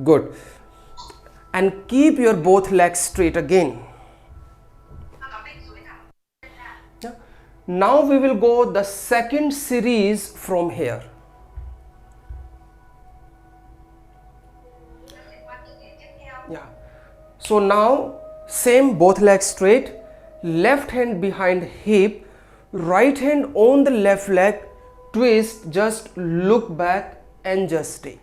Good. And keep your both legs straight again. Yeah. Now we will go the second series from here. Yeah. So now same, both legs straight, left hand behind hip, right hand on the left leg, twist, just look back and just stay.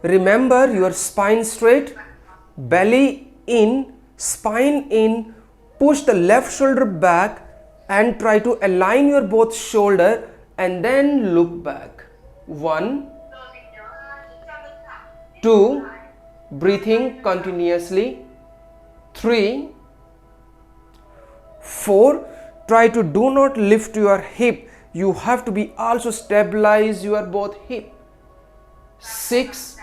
Remember your spine straight, belly in, spine in, push the left shoulder back and try to align your both shoulder and then look back. 1, 2, breathing continuously. 3, 4, try to do not lift your hip. You have to be also stabilize your both hip. 6,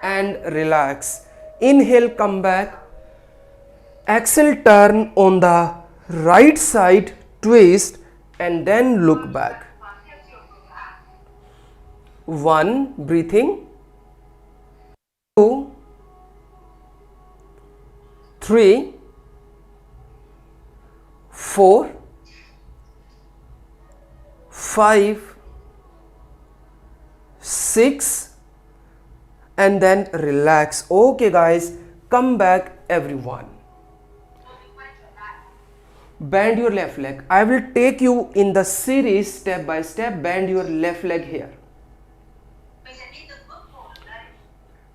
and relax. Inhale, come back. Exhale, turn on the right side, twist and then look back. 1, breathing. 2, 3, 4, 5, 6 and then relax. Okay guys, come back everyone. Bend your left leg. I will take you in the series step by step. Bend your left leg here.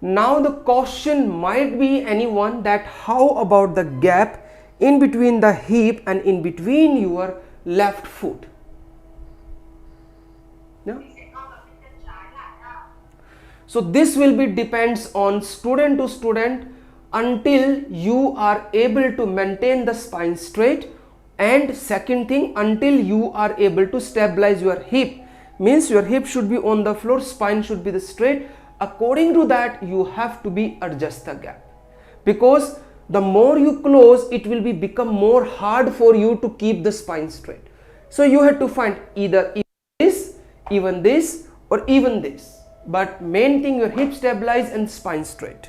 Now the question might be anyone that how about the gap in between the hip and in between your left foot? Yeah? So this will be depends on student to student until you are able to maintain the spine straight, and second thing, until you are able to stabilize your hip, means your hip should be on the floor, spine should be the straight. According to that you have to be adjust the gap, because the more you close it will be become more hard for you to keep the spine straight. So you have to find either this, even this or even this, but main thing your hip stabilize and spine straight.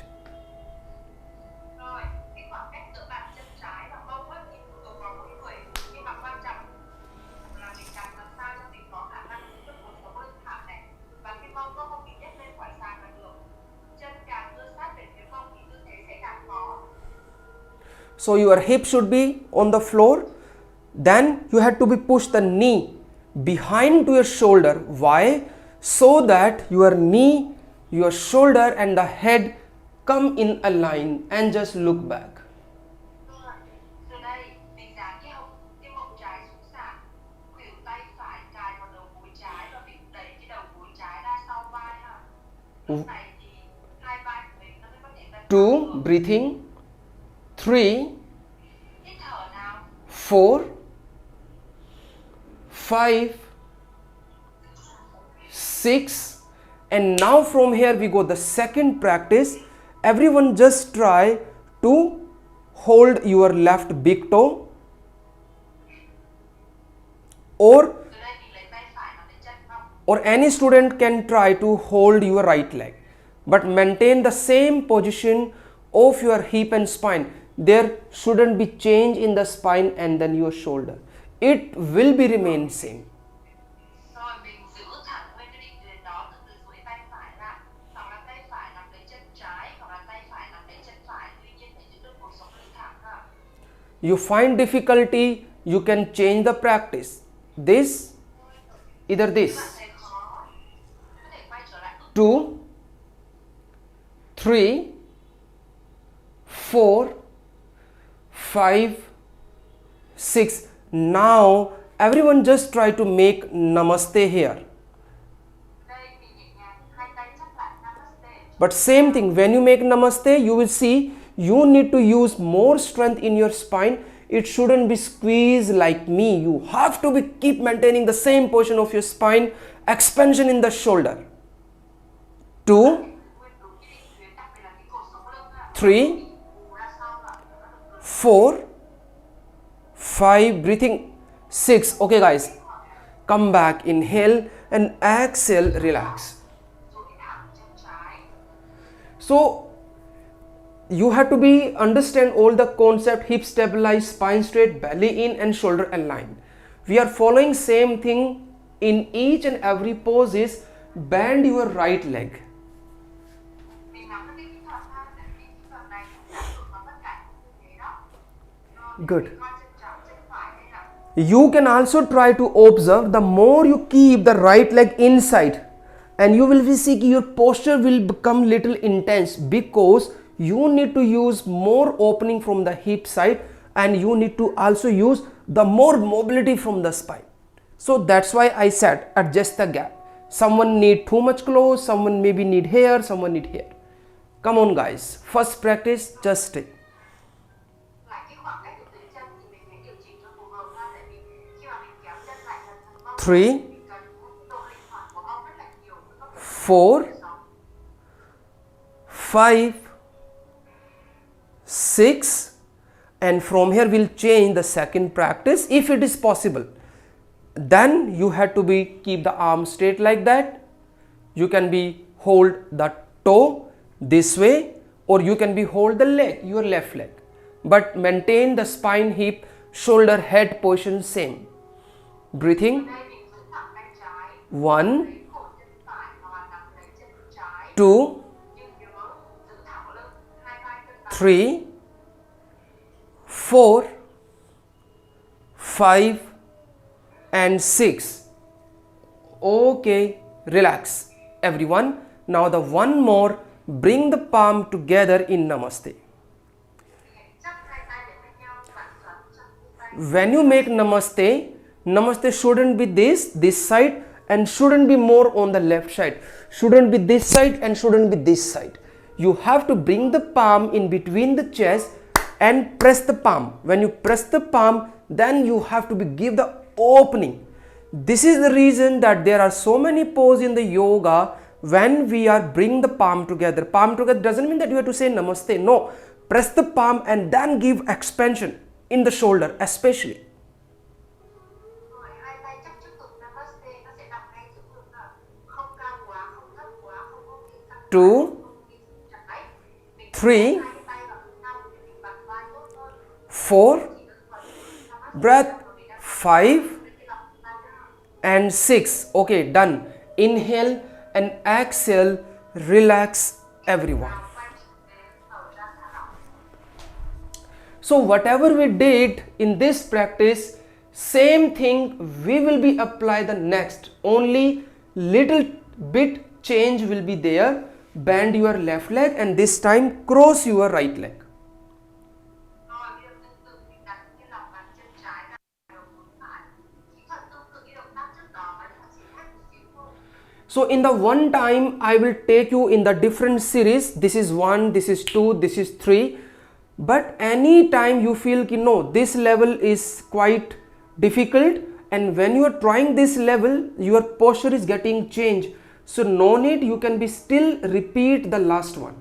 So your hip should be on the floor, then you have to be push the knee behind to your shoulder. Why? So that your knee, your shoulder and the head come in a line and just look back. Two, breathing. 3, 4, 5, 6 and now from here we go the second practice. Everyone just try to hold your left big toe, or any student can try to hold your right leg, but maintain the same position of your hip and spine. There shouldn't be change in the spine and then your shoulder. It will be remain same. You find difficulty, you can change the practice. This, either this. 2, 3, 4, 5, 6. Now everyone just try to make namaste here. But same thing, when you make namaste, you will see you need to use more strength in your spine. It shouldn't be squeezed like me. You have to be keep maintaining the same portion of your spine, expansion in the shoulder. 2, 3, 4, 5, breathing. 6. Okay guys, Come back, inhale and exhale, relax. So you have to be understand all the concept: hip stabilized, spine straight, belly in and shoulder aligned. We are following same thing in each and every poses. Bend your right leg. Good. You can also try to observe, the more you keep the right leg inside, and you will see your posture will become little intense, because you need to use more opening from the hip side, and you need to also use the more mobility from the spine. So that's why I said adjust the gap. Someone need too much clothes, someone maybe need hair, someone need hair. Come on guys, first practice, just stay. 3, 4, 5, 6, and from here we'll change the second practice if it is possible. Then you have to be keep the arm straight like that. You can be hold the toe this way, or you can be hold the leg, your left leg, but maintain the spine, hip, shoulder, head position same. Breathing. 1, 2, 3, 4, 5 and 6. Okay, relax everyone. Now the one more, bring the palm together in Namaste. When you make Namaste, Namaste shouldn't be this side, and shouldn't be more on the left side, shouldn't be this side and shouldn't be this side. You have to bring the palm in between the chest and press the palm. When you press the palm, then you have to give the opening. This is the reason that there are so many poses in the yoga. When we are bring the palm together doesn't mean that you have to say Namaste. No, press the palm and then give expansion in the shoulder especially. 2, 3, 4, breath, 5 and 6. Okay, done. Inhale and exhale, relax everyone. So whatever we did in this practice, same thing we will be apply the next, only little bit change will be there. Bend your left leg and this time cross your right leg. So in the one time I will take you in the different series. This is 1, this is 2, this is 3. But any time you feel no, this level is quite difficult, and when you are trying this level, your posture is getting changed. So no need, you can be still repeat the last one.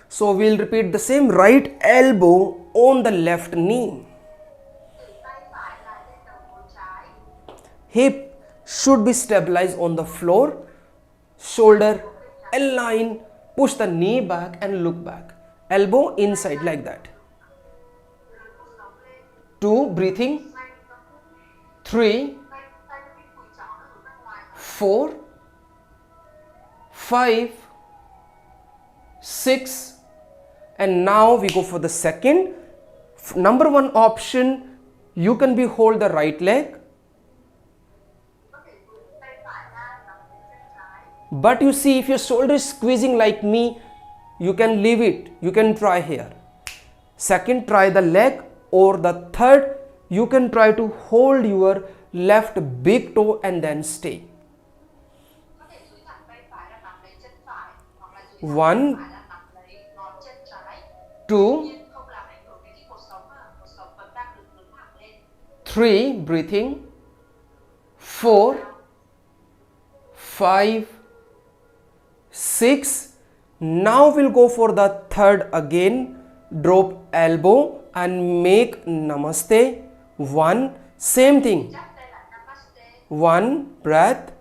So we'll repeat the same. Right elbow on the left knee. Hip should be stabilized on the floor. Shoulder align, push the knee back and look back. Elbow inside like that. 2, breathing. 3, 4, 5, 6, and now we go for the second. Number 1 option, you can be hold the right leg, but you see if your shoulder is squeezing like me, you can leave it, you can try here. Second, try the leg, or the third, you can try to hold your left big toe and then stay. 1, 2, 3, breathing. 4, 5, 6. Now we'll go for the third again. Drop elbow and make namaste. 1. Same thing. 1 breath.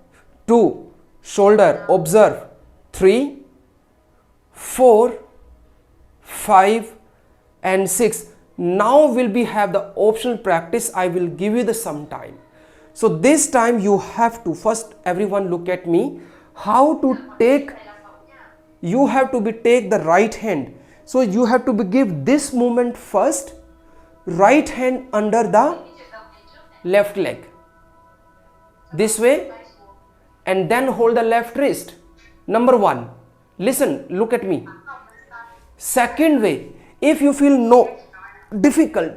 2 shoulder, observe. 3, 4, 5 and 6. Now will be have the optional practice. I will give you the some time. So this time you have to first, everyone look at me, how to take, you have to be take the right hand. So you have to be give this movement first, right hand under the left leg, this way, and then hold the left wrist. Number 1, listen, look at me. Second way, if you feel no, difficult,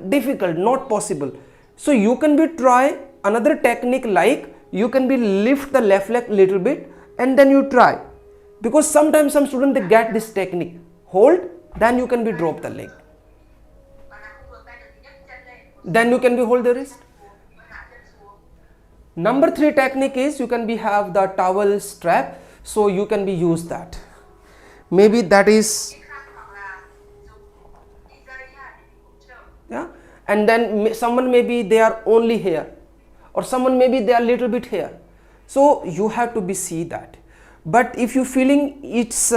not possible, so you can be try another technique, like you can be lift the left leg little bit and then you try, because sometimes some students they get this technique, hold, then you can be drop the leg, then you can be hold the wrist. Number 3 technique is you can be have the towel strap, so you can be use that, maybe that is, yeah, and then someone maybe they are only here, or someone maybe they are little bit here, so you have to be see that. But if you feeling it's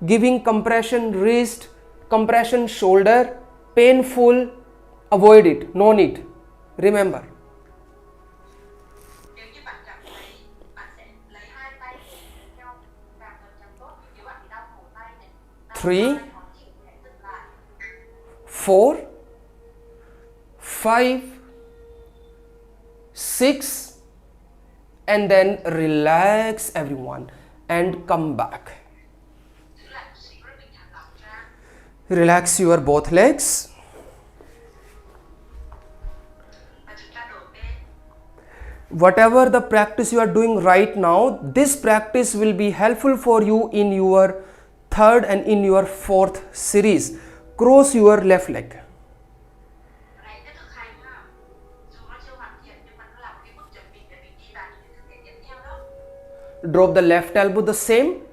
giving compression wrist, compression shoulder, painful, avoid it, no need, remember. Three, 4, 5, 6 and then relax everyone and come back. Relax your both legs. Whatever the practice you are doing right now, this practice will be helpful for you in your third and in your fourth series. Cross your left leg. Drop the left elbow the same.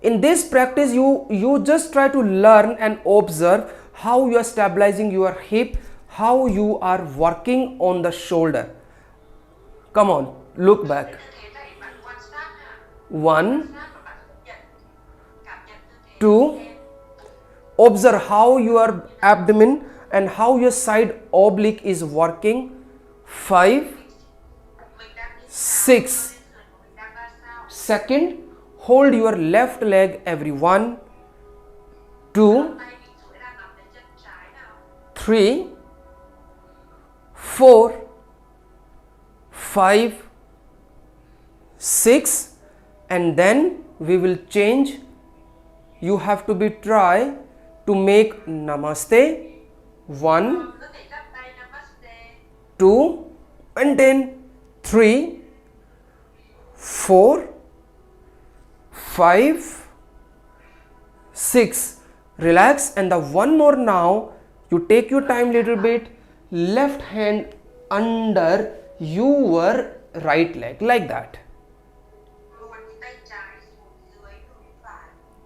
In this practice you just try to learn and observe how you are stabilizing your hip, how you are working on the shoulder. Come on, look back. 1, 2, observe how your abdomen and how your side oblique is working. 5, 6. Second, hold your left leg everyone. 2, 3, 4, 5, 6 and then we will change. You have to be try to make namaste. 1, 2 and then 3, 4, 5, 6. Relax and the one more now. You take your time little bit. Left hand under your right leg like that.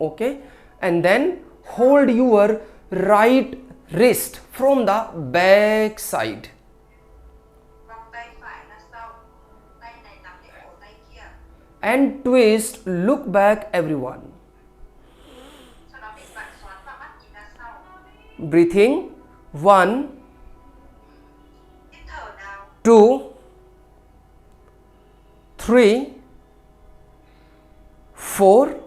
Okay, and then hold your right wrist from the back side. And twist, look back everyone. Breathing. 1, 2, 3, 4,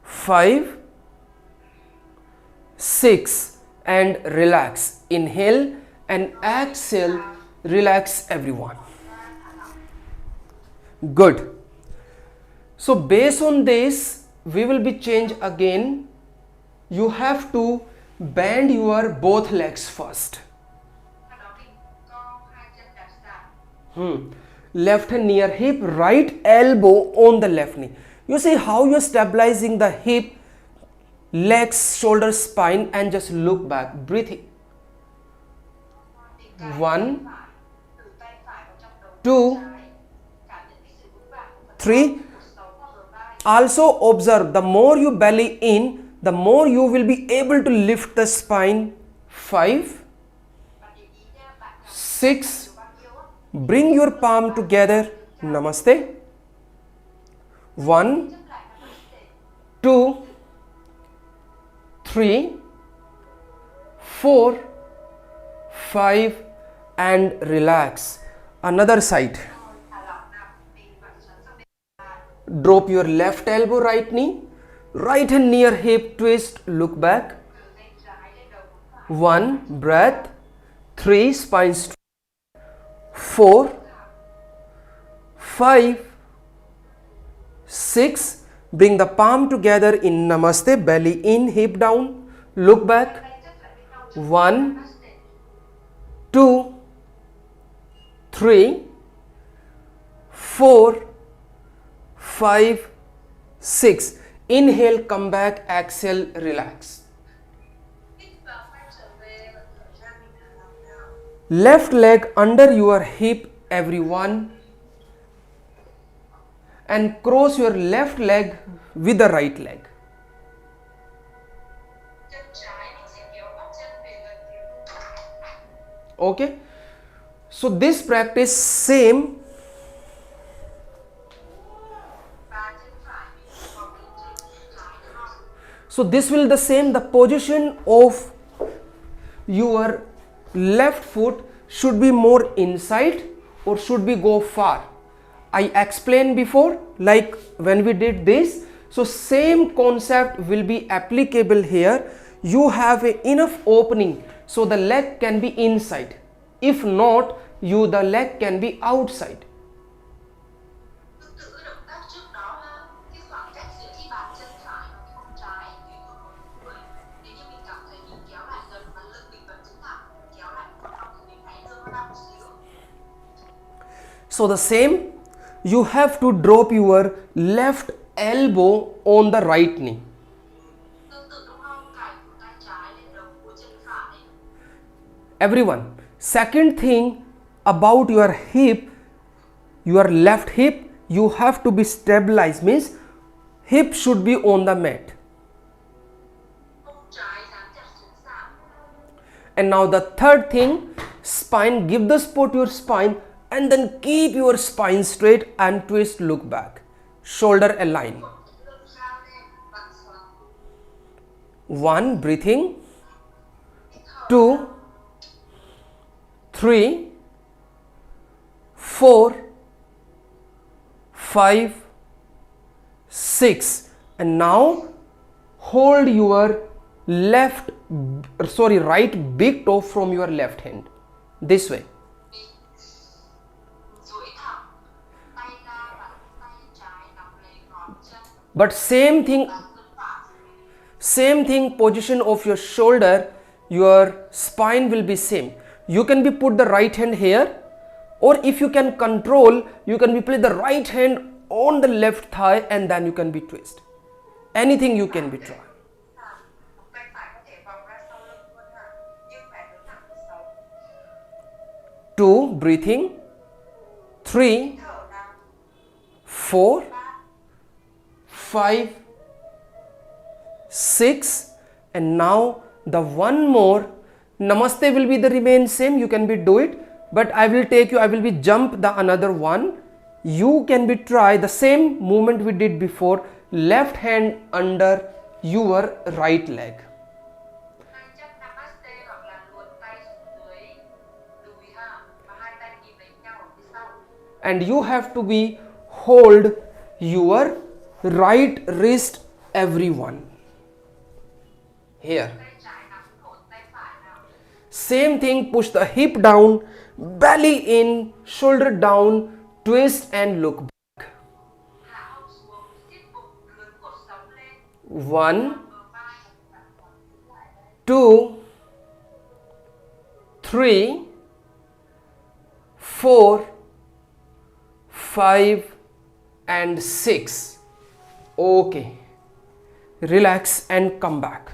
5, 6 and relax. Inhale and exhale. Relax everyone. Good. So based on this we will be change again. You have to bend your both legs first. Left hand near hip, right elbow on the left knee. You see how you are stabilizing the hip, legs, shoulder, spine and just look back. Breathing. 1, 2, 3. Also observe, the more you belly in, the more you will be able to lift the spine. 5, 6. Bring your palm together. Namaste. 1, 2, 3, 4, 5 and relax. Another side. Drop your left elbow, right knee. Right hand near hip, twist, look back. 1, breath. 3, spine straight. 4, 5, 6. Bring the palm together in Namaste. Belly in, hip down. Look back. 1, 2, 3, 4, 5, 6. Inhale, come back, exhale, relax. Left leg under your hip, everyone. And cross your left leg with the right leg. Okay. So this practice same. So this will the same, the position of your left foot should be more inside or should be go far. I explained before, like when we did this. So same concept will be applicable here. You have enough opening so the leg can be inside. If not, the leg can be outside. So the same, you have to drop your left elbow on the right knee. Everyone, second thing about your hip, your left hip, you have to be stabilized, means hip should be on the mat. And now the third thing, spine, give the support to your spine and then keep your spine straight and twist, look back. Shoulder align. 1, breathing. 2, 3, 4, 5, 6. And now hold your right big toe from your left hand. This way. But same thing, position of your shoulder, your spine will be same. You can be put the right hand here, or if you can control, you can be place the right hand on the left thigh and then you can be twist. Anything you can be try. 2, breathing. 3, 4, 5, 6, and now the one more. Namaste will be the remain same, you can be do it, but I will be jump the another one. You can be try the same movement we did before, left hand under your right leg. And you have to be hold your right wrist, everyone. Here. Same thing, push the hip down, belly in, shoulder down, twist and look back. 1, 2, 3, 4, 5 and 6. Okay, relax and come back.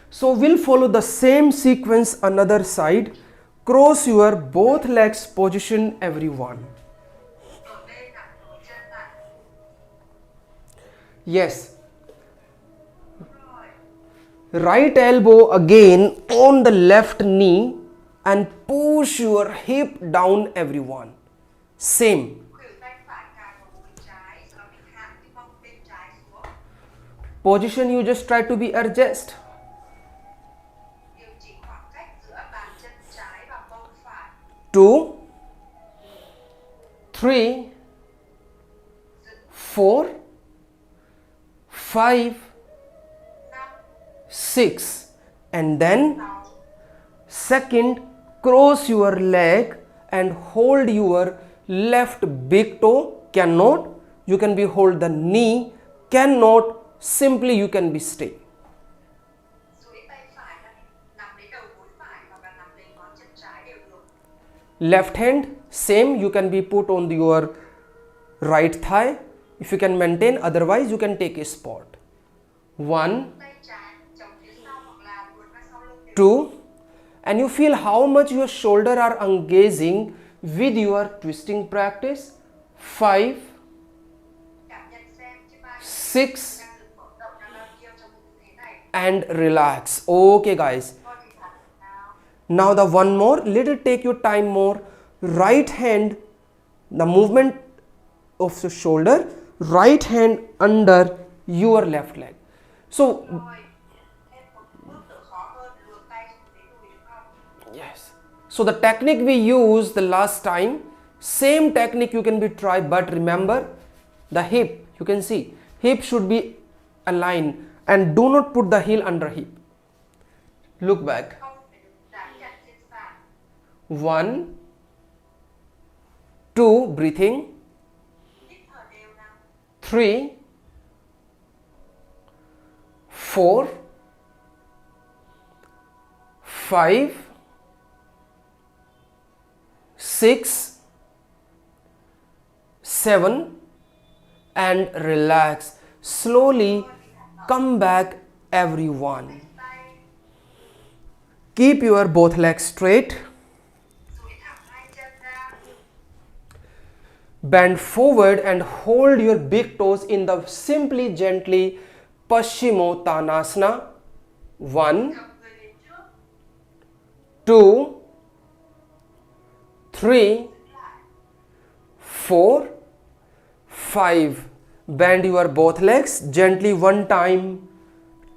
So we'll follow the same sequence another side. Cross your both legs, position everyone. Yes. Right elbow again on the left knee and push your hip down, everyone. Same. Khuỷu tay phải cài vào đùi trái, sau đó mình hạ cái mông bên trái xuống. Position you just try to be adjust. Điều chỉnh khoảng cách giữa bàn chân trái và mông phải. 2, 3, 4, 5, 5, 6, and then 6, second, cross your leg and hold your left big toe. Cannot, you can be hold the knee. Cannot, simply you can be stay. duỗi tay phải ra, nắm lấy đầu gối phải hoặc là nắm lấy ngón chân trái đều được. Left hand, same, you can be put on your right thigh if you can maintain, otherwise you can take a spot. 1, Tay trái chống phía sau hoặc là luồn ra sau lưng đều 2, and you feel how much your shoulder are engaging with your twisting practice. 5, cảm nhận xem chiếc vai 6, đang được mở rộng ra bao nhiêu trong tư thế này. and relax. Okay guys, Coi thì thẳng nào. now the one more, little take your time more. Right hand, the movement of the shoulder, right hand under your left leg. So Rồi, thêm một bước nữa khó hơn, luồn tay xuống dưới đùi được không? yes, so the technique we used the last time, same technique you can be try, but remember the hip, you can see hip should be aligned and do not put the heel under hip. Look back. Không phải được dán chặt trên sàn. 1, 2, breathing. Hít thở đều nào. 3, 4, 5, 6, 7, and relax. Slowly come back, everyone. Tay Keep your both legs straight. duỗi thẳng hai chân ra. Bend forward and hold your big toes in the simply gently Paschimottanasana. 1, Gập người đến trước, 2, 3, lại. 4, 5. Bend your both legs gently one time.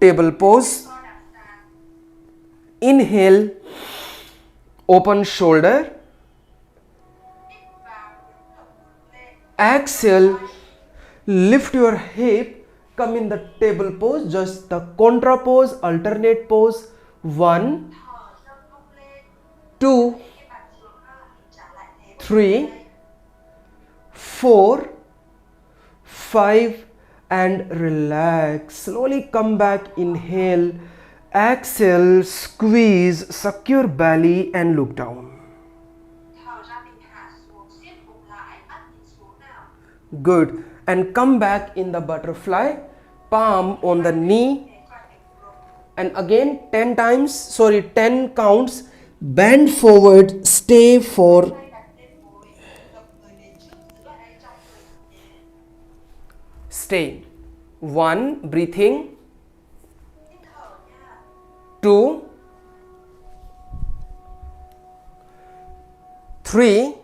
Table pose. Co đặt sàn. Inhale, open shoulder. Hít vào, đứng thẳng ngực lên. Exhale, lift your hip. Come in the table pose, just the contra pose, alternate pose. 1, Thở nâng mông lên. 2, Cái bàn xuống ha. Trả lại thế. 3, 4, 5, and relax. Slowly come back. Inhale, exhale, squeeze, suck your belly and look down. Thở ra mình hạ xuống, siết bụng lại, mắt nhìn xuống nào. Good. And come back in the butterfly, palm on the knee. Để khỏi thành gục. And again 10 times, sorry, 10 counts. Bend forward, stay for Tay đặt lên gối, gập người đến trước, giữ ở đây trong 10 nhẹ. stay. 1, breathing. Hít thở nha. 2, 3,